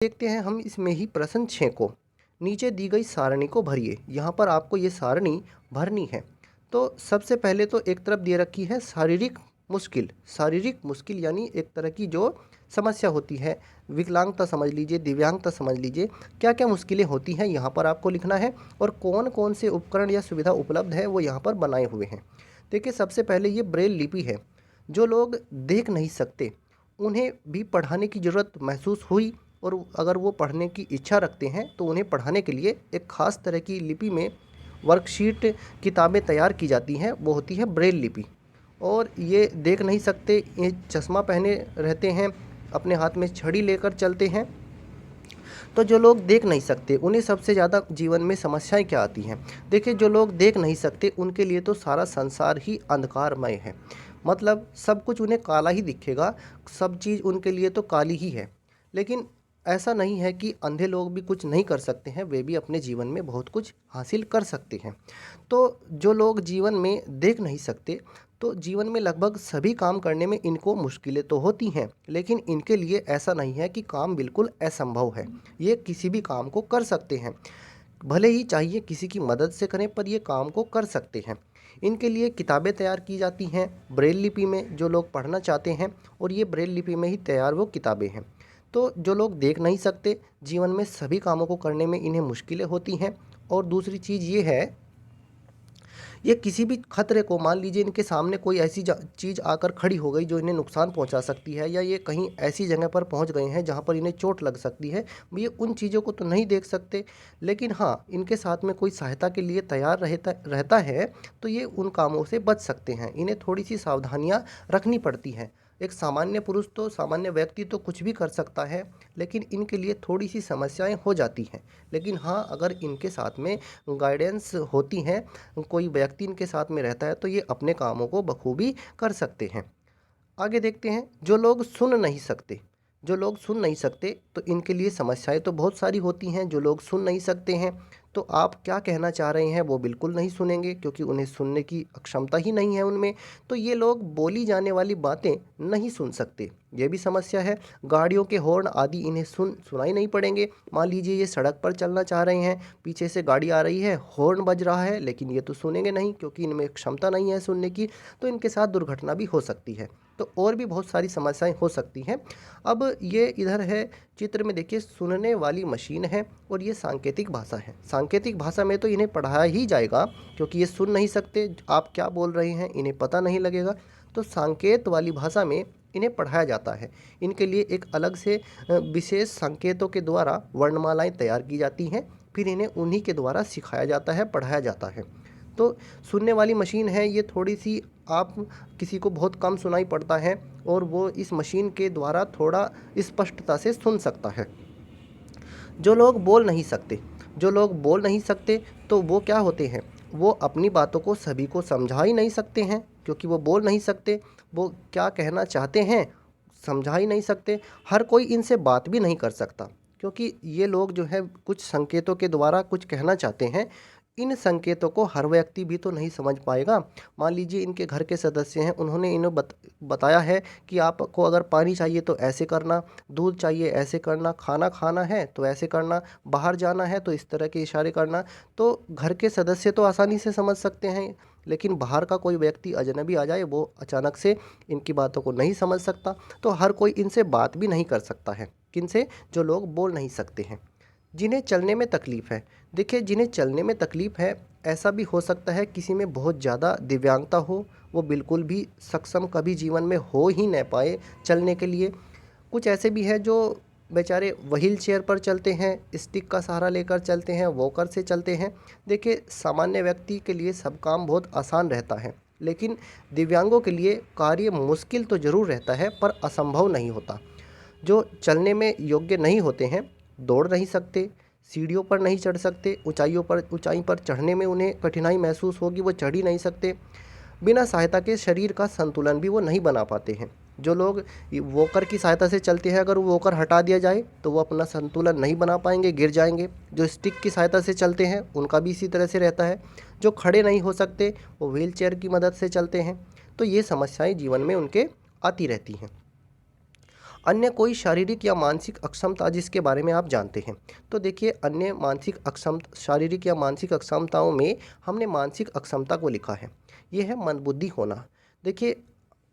देखते हैं हम इसमें ही प्रश्न 6 को। नीचे दी गई सारणी को भरिए। यहाँ पर आपको ये सारणी भरनी है। तो सबसे पहले तो एक तरफ दे रखी है शारीरिक मुश्किल। शारीरिक मुश्किल यानी एक तरह की जो समस्या होती है, विकलांगता समझ लीजिए, दिव्यांगता समझ लीजिए, क्या क्या मुश्किलें होती हैं यहाँ पर आपको लिखना है और कौन कौन से उपकरण या सुविधा उपलब्ध है वो यहाँ पर बनाए हुए हैं। देखिए, सबसे पहले ये ब्रेल लिपि है। जो लोग देख नहीं सकते उन्हें भी पढ़ाने की ज़रूरत महसूस हुई, और अगर वो पढ़ने की इच्छा रखते हैं तो उन्हें पढ़ाने के लिए एक ख़ास तरह की लिपि में वर्कशीट किताबें तैयार की जाती हैं, वो होती है ब्रेल लिपि। और ये देख नहीं सकते, ये चश्मा पहने रहते हैं, अपने हाथ में छड़ी लेकर चलते हैं। तो जो लोग देख नहीं सकते उन्हें सबसे ज़्यादा जीवन में समस्याएं क्या आती हैं। देखिए, जो लोग देख नहीं सकते उनके लिए तो सारा संसार ही अंधकारमय है। मतलब सब कुछ उन्हें काला ही दिखेगा, सब चीज़ उनके लिए तो काली ही है। लेकिन ऐसा नहीं है कि अंधे लोग भी कुछ नहीं कर सकते हैं, वे भी अपने जीवन में बहुत कुछ हासिल कर सकते हैं। तो जो लोग जीवन में देख नहीं सकते, तो जीवन में लगभग सभी काम करने में इनको मुश्किलें तो होती हैं, लेकिन इनके लिए ऐसा नहीं है कि काम बिल्कुल असंभव है। ये किसी भी काम को कर सकते हैं, भले ही चाहिए किसी की मदद से करें, पर ये काम को कर सकते हैं। इनके लिए किताबें तैयार की जाती हैं ब्रेल लिपि में, जो लोग पढ़ना चाहते हैं, और ये ब्रेल लिपि में ही तैयार वो किताबें हैं। तो जो लोग देख नहीं सकते, जीवन में सभी कामों को करने में इन्हें मुश्किलें होती हैं। और दूसरी चीज़ ये है, ये किसी भी खतरे को, मान लीजिए इनके सामने कोई ऐसी चीज़ आकर खड़ी हो गई जो इन्हें नुकसान पहुंचा सकती है, या ये कहीं ऐसी जगह पर पहुंच गए हैं जहां पर इन्हें चोट लग सकती है, ये उन चीज़ों को तो नहीं देख सकते। लेकिन हाँ, इनके साथ में कोई सहायता के लिए तैयार रहता है तो ये उन कामों से बच सकते हैं। इन्हें थोड़ी सी सावधानियाँ रखनी पड़ती हैं। एक सामान्य पुरुष तो, सामान्य व्यक्ति तो कुछ भी कर सकता है, लेकिन इनके लिए थोड़ी सी समस्याएं हो जाती हैं। लेकिन हाँ, अगर इनके साथ में गाइडेंस होती हैं, कोई व्यक्ति इनके साथ में रहता है, तो ये अपने कामों को बखूबी कर सकते हैं। आगे देखते हैं, जो लोग सुन नहीं सकते। जो लोग सुन नहीं सकते तो इनके लिए समस्याएं तो बहुत सारी होती हैं। जो लोग सुन नहीं सकते हैं, तो आप क्या कहना चाह रहे हैं वो बिल्कुल नहीं सुनेंगे, क्योंकि उन्हें सुनने की क्षमता ही नहीं है उनमें। तो ये लोग बोली जाने वाली बातें नहीं सुन सकते, ये भी समस्या है। गाड़ियों के हॉर्न आदि इन्हें सुनाई नहीं पड़ेंगे। मान लीजिए ये सड़क पर चलना चाह रहे हैं, पीछे से गाड़ी आ रही है, हॉर्न बज रहा है, लेकिन ये तो सुनेंगे नहीं, क्योंकि इनमें क्षमता नहीं है सुनने की। तो इनके साथ दुर्घटना भी हो सकती है। तो और भी बहुत सारी समस्याएं हो सकती हैं। अब ये इधर है चित्र में, देखिए, सुनने वाली मशीन है और ये सांकेतिक भाषा है। सांकेतिक भाषा में तो इन्हें पढ़ाया ही जाएगा, क्योंकि ये सुन नहीं सकते, आप क्या बोल रहे हैं इन्हें पता नहीं लगेगा। तो सांकेत वाली भाषा में इन्हें पढ़ाया जाता है। इनके लिए एक अलग से विशेष संकेतों के द्वारा वर्णमालाएं तैयार की जाती हैं, फिर इन्हें उन्हीं के द्वारा सिखाया जाता है, पढ़ाया जाता है। तो सुनने वाली मशीन है, ये थोड़ी सी, आप किसी को बहुत कम सुनाई पड़ता है और वो इस मशीन के द्वारा थोड़ा स्पष्टता से सुन सकता है। जो लोग बोल नहीं सकते, जो लोग बोल नहीं सकते तो वो क्या होते हैं, वो अपनी बातों को सभी को समझा ही नहीं सकते हैं, क्योंकि वो बोल नहीं सकते। वो क्या कहना चाहते हैं समझा ही नहीं सकते। हर कोई इनसे बात भी नहीं कर सकता, क्योंकि ये लोग जो है कुछ संकेतों के द्वारा कुछ कहना चाहते हैं। इन संकेतों को हर व्यक्ति भी तो नहीं समझ पाएगा। मान लीजिए इनके घर के सदस्य हैं, उन्होंने इन्हें बताया है कि आपको अगर पानी चाहिए तो ऐसे करना, दूध चाहिए ऐसे करना, खाना खाना है तो ऐसे करना, बाहर जाना है तो इस तरह के इशारे करना। तो घर के सदस्य तो आसानी से समझ सकते हैं, लेकिन बाहर का कोई व्यक्ति अजनबी आ जाए, वो अचानक से इनकी बातों को नहीं समझ सकता। तो हर कोई इनसे बात भी नहीं कर सकता है। किनसे? जो लोग बोल नहीं सकते हैं। जिन्हें चलने में तकलीफ़ है। देखिए, जिन्हें चलने में तकलीफ़ है, ऐसा भी हो सकता है किसी में बहुत ज़्यादा दिव्यांगता हो, वो बिल्कुल भी सक्षम कभी जीवन में हो ही न पाए चलने के लिए। कुछ ऐसे भी हैं जो बेचारे व्हील चेयर पर चलते हैं, स्टिक का सहारा लेकर चलते हैं, वॉकर से चलते हैं। देखिए, सामान्य व्यक्ति के लिए सब काम बहुत आसान रहता है, लेकिन दिव्यांगों के लिए कार्य मुश्किल तो ज़रूर रहता है, पर असंभव नहीं होता। जो चलने में योग्य नहीं होते हैं, दौड़ नहीं सकते, सीढ़ियों पर नहीं चढ़ सकते, ऊंचाई पर चढ़ने में उन्हें कठिनाई महसूस होगी, वो चढ़ ही नहीं सकते। बिना सहायता के शरीर का संतुलन भी वो नहीं बना पाते हैं। जो लोग वॉकर की सहायता से चलते हैं, अगर वो वॉकर हटा दिया जाए तो वो अपना संतुलन नहीं बना पाएंगे, गिर जाएंगे। जो स्टिक की सहायता से चलते हैं उनका भी इसी तरह से रहता है। जो खड़े नहीं हो सकते, वो व्हील चेयर की मदद से चलते हैं। तो ये समस्याएं जीवन में उनके आती रहती हैं। अन्य कोई शारीरिक या मानसिक अक्षमता जिसके बारे में आप जानते हैं। तो देखिए, अन्य शारीरिक या मानसिक अक्षमताओं में हमने मानसिक अक्षमता को लिखा है। ये है मंदबुद्धि होना। देखिए,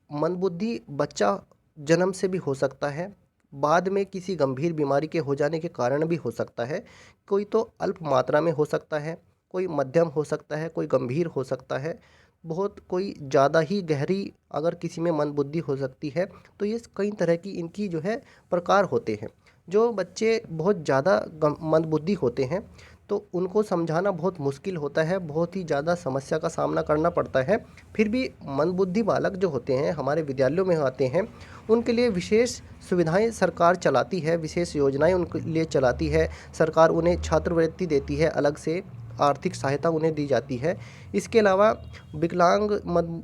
मंदबुद्धि बच्चा जन्म से भी हो सकता है, बाद में किसी गंभीर बीमारी के हो जाने के कारण भी हो सकता है। कोई तो अल्प मात्रा में हो सकता है, कोई मध्यम हो सकता है, कोई गंभीर हो सकता है, बहुत कोई ज़्यादा ही गहरी अगर किसी में मंदबुद्धि हो सकती है। तो ये कई तरह की इनकी जो है प्रकार होते हैं। जो बच्चे बहुत ज़्यादा मंदबुद्धि होते हैं तो उनको समझाना बहुत मुश्किल होता है, बहुत ही ज़्यादा समस्या का सामना करना पड़ता है। फिर भी मंदबुद्धि बालक जो होते हैं हमारे विद्यालयों में आते हैं, उनके लिए विशेष सुविधाएं सरकार चलाती है, विशेष योजनाएं उनके लिए चलाती है। सरकार उन्हें छात्रवृत्ति देती है, अलग से आर्थिक सहायता उन्हें दी जाती है। इसके अलावा विकलांग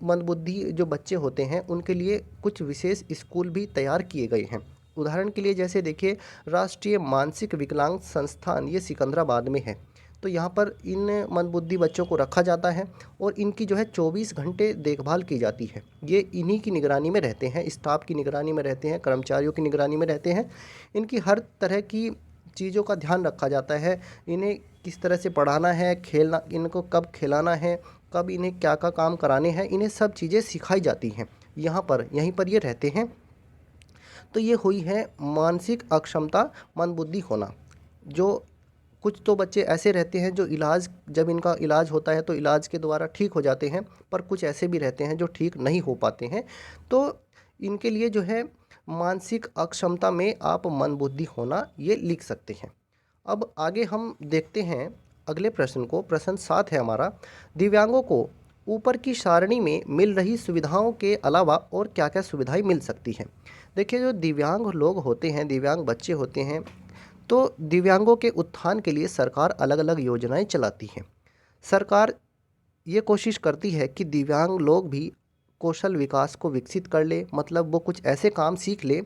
मंदबुद्धि जो बच्चे होते हैं उनके लिए कुछ विशेष स्कूल भी तैयार किए गए हैं। उदाहरण के लिए जैसे देखिए, राष्ट्रीय मानसिक विकलांग संस्थान ये सिकंदराबाद में है। तो यहाँ पर इन मंदबुद्धि बच्चों को रखा जाता है और इनकी जो है 24 घंटे देखभाल की जाती है। ये इन्हीं की निगरानी में रहते हैं, स्टाफ की निगरानी में रहते हैं, कर्मचारियों की निगरानी में रहते हैं। इनकी हर तरह की चीज़ों का ध्यान रखा जाता है। इन्हें किस तरह से पढ़ाना है, खेलना, इनको कब खिलाना है, कब इन्हें क्या क्या काम कराने हैं, इन्हें सब चीज़ें सिखाई जाती हैं। यहीं पर ये रहते हैं। तो ये हुई है मानसिक अक्षमता, मंदबुद्धि होना। जो कुछ तो बच्चे ऐसे रहते हैं जो जब इनका इलाज होता है तो इलाज के द्वारा ठीक हो जाते हैं, पर कुछ ऐसे भी रहते हैं जो ठीक नहीं हो पाते हैं। तो इनके लिए जो है मानसिक अक्षमता में आप मंदबुद्धि होना ये लिख सकते हैं। अब आगे हम देखते हैं अगले प्रश्न को। प्रश्न 7 है हमारा, दिव्यांगों को ऊपर की सारणी में मिल रही सुविधाओं के अलावा और क्या क्या सुविधाएं मिल सकती हैं। देखिए, जो दिव्यांग लोग होते हैं, दिव्यांग बच्चे होते हैं, तो दिव्यांगों के उत्थान के लिए सरकार अलग अलग योजनाएं चलाती है। सरकार ये कोशिश करती है कि दिव्यांग लोग भी कौशल विकास को विकसित कर ले, मतलब वो कुछ ऐसे काम सीख ले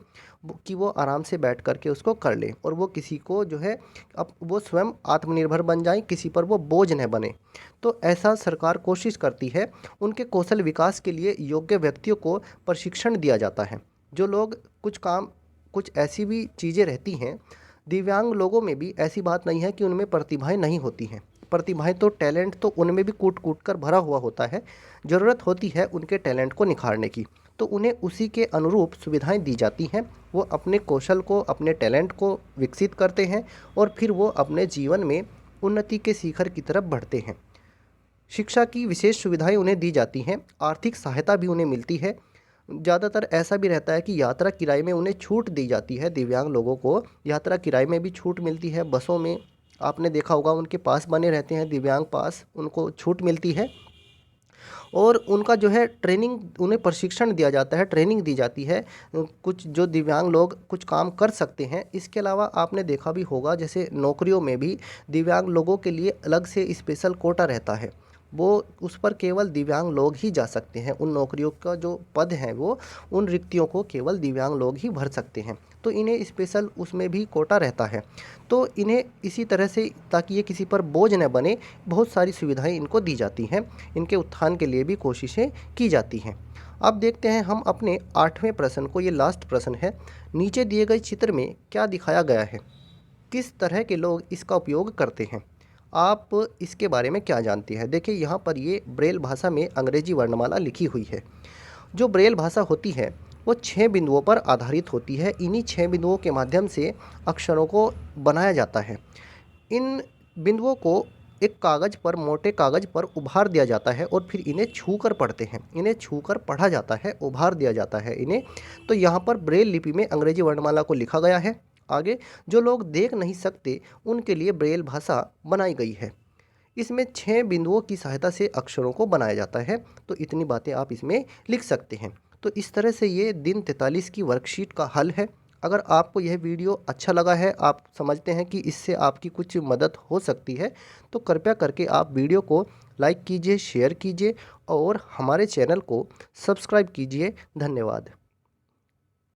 कि वो आराम से बैठ कर के उसको कर ले और वो किसी को जो है अब वो स्वयं आत्मनिर्भर बन जाए, किसी पर वो बोझ न बने। तो ऐसा सरकार कोशिश करती है। उनके कौशल विकास के लिए योग्य व्यक्तियों को प्रशिक्षण दिया जाता है। जो लोग कुछ ऐसी भी चीज़ें रहती हैं, दिव्यांग लोगों में भी ऐसी बात नहीं है कि उनमें प्रतिभाएं नहीं होती हैं। प्रतिभाएं तो, टैलेंट तो उनमें भी कूट कूट कर भरा हुआ होता है। ज़रूरत होती है उनके टैलेंट को निखारने की, तो उन्हें उसी के अनुरूप सुविधाएं दी जाती हैं। वो अपने कौशल को, अपने टैलेंट को विकसित करते हैं और फिर वो अपने जीवन में उन्नति के शिखर की तरफ बढ़ते हैं। शिक्षा की विशेष सुविधाएं उन्हें दी जाती हैं, आर्थिक सहायता भी उन्हें मिलती है। ज़्यादातर ऐसा भी रहता है कि यात्रा किराए में उन्हें छूट दी जाती है। दिव्यांग लोगों को यात्रा किराए में भी छूट मिलती है। बसों में आपने देखा होगा उनके पास बने रहते हैं, दिव्यांग पास, उनको छूट मिलती है। और उनका जो है ट्रेनिंग, उन्हें प्रशिक्षण दिया जाता है, ट्रेनिंग दी जाती है। कुछ जो दिव्यांग लोग कुछ काम कर सकते हैं। इसके अलावा आपने देखा भी होगा जैसे नौकरियों में भी दिव्यांग लोगों के लिए अलग से स्पेशल कोटा रहता है। वो उस पर केवल दिव्यांग लोग ही जा सकते हैं। उन नौकरियों का जो पद हैं वो, उन रिक्तियों को केवल दिव्यांग लोग ही भर सकते हैं। तो इन्हें स्पेशल उसमें भी कोटा रहता है। तो इन्हें इसी तरह से, ताकि ये किसी पर बोझ न बने, बहुत सारी सुविधाएं इनको दी जाती हैं। इनके उत्थान के लिए भी कोशिशें की जाती हैं। अब देखते हैं हम अपने 8वें प्रश्न को। ये लास्ट प्रश्न है। नीचे दिए गए चित्र में क्या दिखाया गया है, किस तरह के लोग इसका उपयोग करते हैं, आप इसके बारे में क्या जानते हैं। देखिए, यहाँ पर ये ब्रेल भाषा में अंग्रेजी वर्णमाला लिखी हुई है। जो ब्रेल भाषा होती है वो 6 बिंदुओं पर आधारित होती है। इन्हीं 6 बिंदुओं के माध्यम से अक्षरों को बनाया जाता है। इन बिंदुओं को एक कागज़ पर, मोटे कागज़ पर उभार दिया जाता है और फिर इन्हें छूकर पढ़ते हैं। इन्हें छूकर पढ़ा जाता है, उभार दिया जाता है इन्हें। तो यहाँ पर ब्रेल लिपि में अंग्रेजी वर्णमाला को लिखा गया है। आगे, जो लोग देख नहीं सकते उनके लिए ब्रेल भाषा बनाई गई है। इसमें 6 बिंदुओं की सहायता से अक्षरों को बनाया जाता है। तो इतनी बातें आप इसमें लिख सकते हैं। तो इस तरह से ये दिन 43 की वर्कशीट का हल है। अगर आपको यह वीडियो अच्छा लगा है, आप समझते हैं कि इससे आपकी कुछ मदद हो सकती है, तो कृपया करके आप वीडियो को लाइक कीजिए, शेयर कीजिए और हमारे चैनल को सब्सक्राइब कीजिए। धन्यवाद।